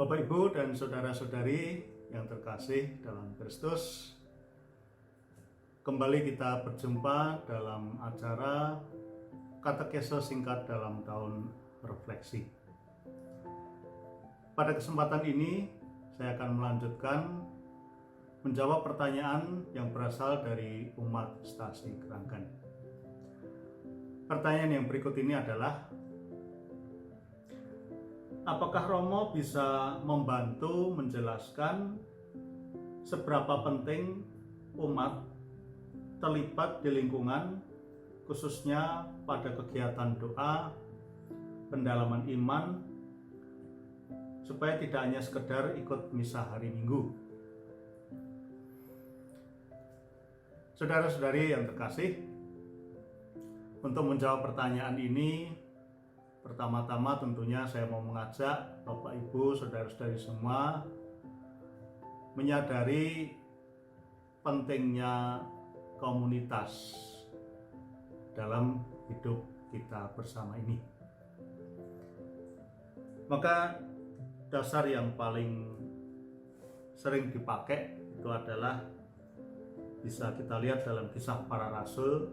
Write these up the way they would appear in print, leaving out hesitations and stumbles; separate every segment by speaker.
Speaker 1: Bapak, Ibu, dan saudara-saudari yang terkasih dalam Kristus, kembali kita berjumpa dalam acara katekese singkat dalam tahun refleksi. Pada kesempatan ini, saya akan melanjutkan menjawab pertanyaan yang berasal dari umat Stasi Keranggan. Pertanyaan yang berikut ini adalah, apakah Romo bisa membantu menjelaskan seberapa penting umat terlibat di lingkungan, khususnya pada kegiatan doa, pendalaman iman, supaya tidak hanya sekedar ikut misa hari Minggu? Saudara-saudari yang terkasih, untuk menjawab pertanyaan ini, pertama-tama tentunya saya mau mengajak Bapak, Ibu, saudara-saudari semua menyadari pentingnya komunitas dalam hidup kita bersama ini. Maka dasar yang paling sering dipakai itu adalah bisa kita lihat dalam Kisah Para Rasul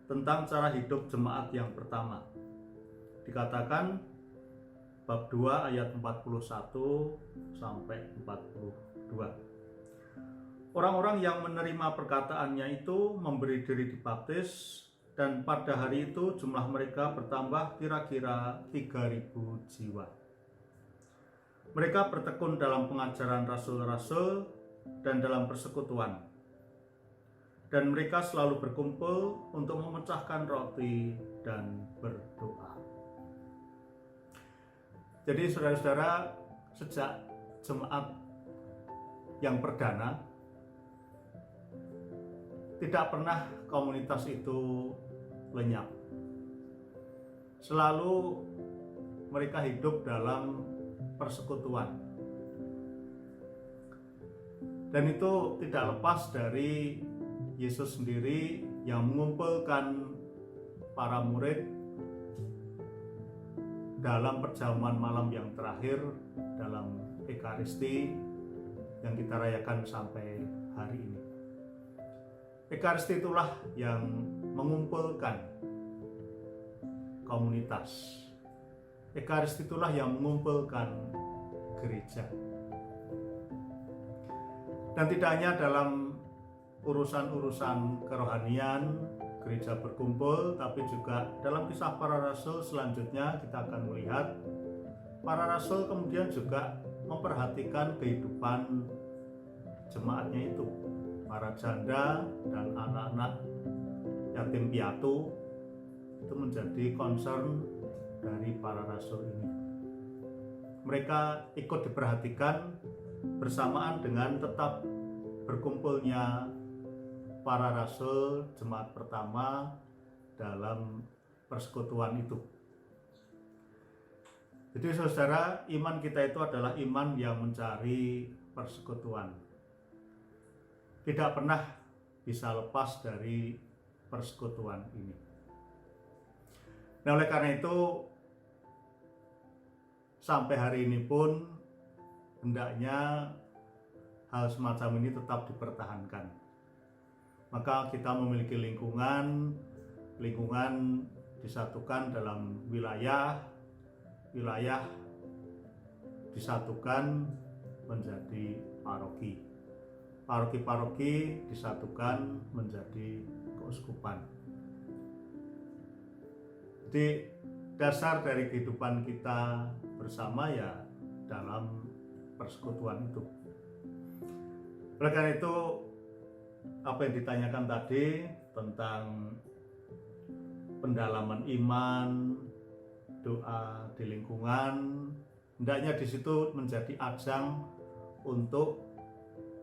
Speaker 1: tentang cara hidup jemaat yang pertama. Dikatakan bab 2 ayat 41 sampai 42. Orang-orang yang menerima perkataannya itu memberi diri dibaptis, dan pada hari itu jumlah mereka bertambah kira-kira 3.000 jiwa. Mereka bertekun dalam pengajaran rasul-rasul dan dalam persekutuan, dan mereka selalu berkumpul untuk memecahkan roti dan berdoa. Jadi saudara-saudara, sejak jemaat yang perdana, tidak pernah komunitas itu lenyap. Selalu mereka hidup dalam persekutuan. Dan itu tidak lepas dari Yesus sendiri yang mengumpulkan para murid dalam perjamuan malam yang terakhir dalam Ekaristi yang kita rayakan sampai hari ini. Ekaristi itulah yang mengumpulkan komunitas. Ekaristi itulah yang mengumpulkan gereja. Dan tidak hanya dalam urusan-urusan kerohanian gereja berkumpul, tapi juga dalam Kisah Para Rasul selanjutnya kita akan melihat para rasul kemudian juga memperhatikan kehidupan jemaatnya itu, para janda dan anak-anak yatim piatu. Itu menjadi concern dari para rasul ini. Mereka ikut diperhatikan bersamaan dengan tetap berkumpulnya para rasul jemaat pertama dalam persekutuan itu. Jadi saudara, iman kita itu adalah iman yang mencari persekutuan. Tidak pernah bisa lepas dari persekutuan ini. Nah, oleh karena itu sampai hari ini pun hendaknya hal semacam ini tetap dipertahankan. Maka kita memiliki lingkungan disatukan dalam wilayah disatukan menjadi paroki, paroki disatukan menjadi keuskupan. Jadi dasar dari kehidupan kita bersama ya dalam persekutuan itu. Oleh karena itu, apa yang ditanyakan tadi tentang pendalaman iman, doa di lingkungan, hendaknya di situ menjadi ajang untuk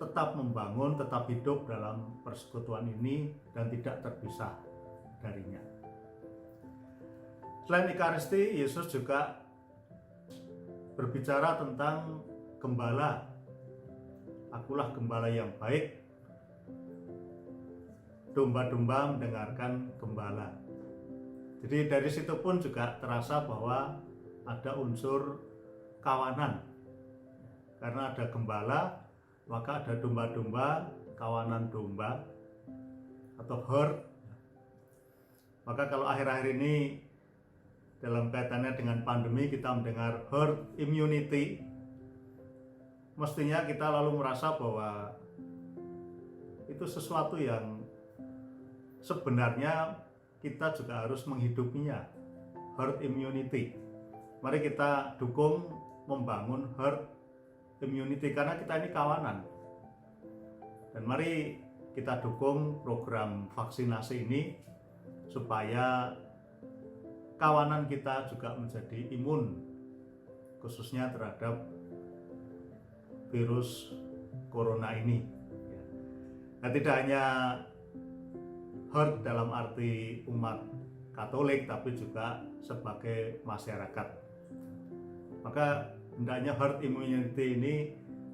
Speaker 1: tetap membangun, tetap hidup dalam persekutuan ini dan tidak terpisah darinya. Selain Ekaristi, Yesus juga berbicara tentang gembala. Akulah gembala yang baik, domba-domba mendengarkan gembala. Jadi dari situ pun juga terasa bahwa ada unsur kawanan Karena ada gembala, maka ada domba-domba, kawanan domba atau herd. Maka kalau akhir-akhir ini dalam kaitannya dengan pandemi kita mendengar herd immunity, mestinya kita lalu merasa bahwa itu sesuatu yang sebenarnya kita juga harus menghidupinya, herd immunity. Mari kita dukung membangun herd immunity karena kita ini kawanan. Dan mari kita dukung program vaksinasi ini supaya kawanan kita juga menjadi imun, khususnya terhadap virus corona ini. Nah, tidak hanya herd dalam arti umat Katolik, tapi juga sebagai masyarakat. Maka hendaknya herd immunity ini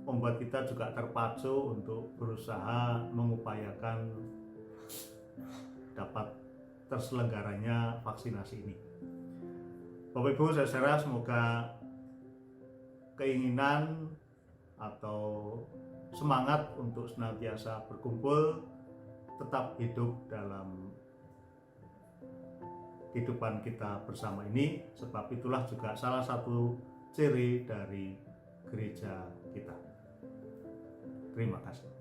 Speaker 1: membuat kita juga terpacu untuk berusaha mengupayakan dapat terselenggaranya vaksinasi ini. Bapak Ibu saudara, semoga keinginan atau semangat untuk senantiasa berkumpul tetap hidup dalam kehidupan kita bersama ini, sebab itulah juga salah satu ciri dari gereja kita. Terima kasih.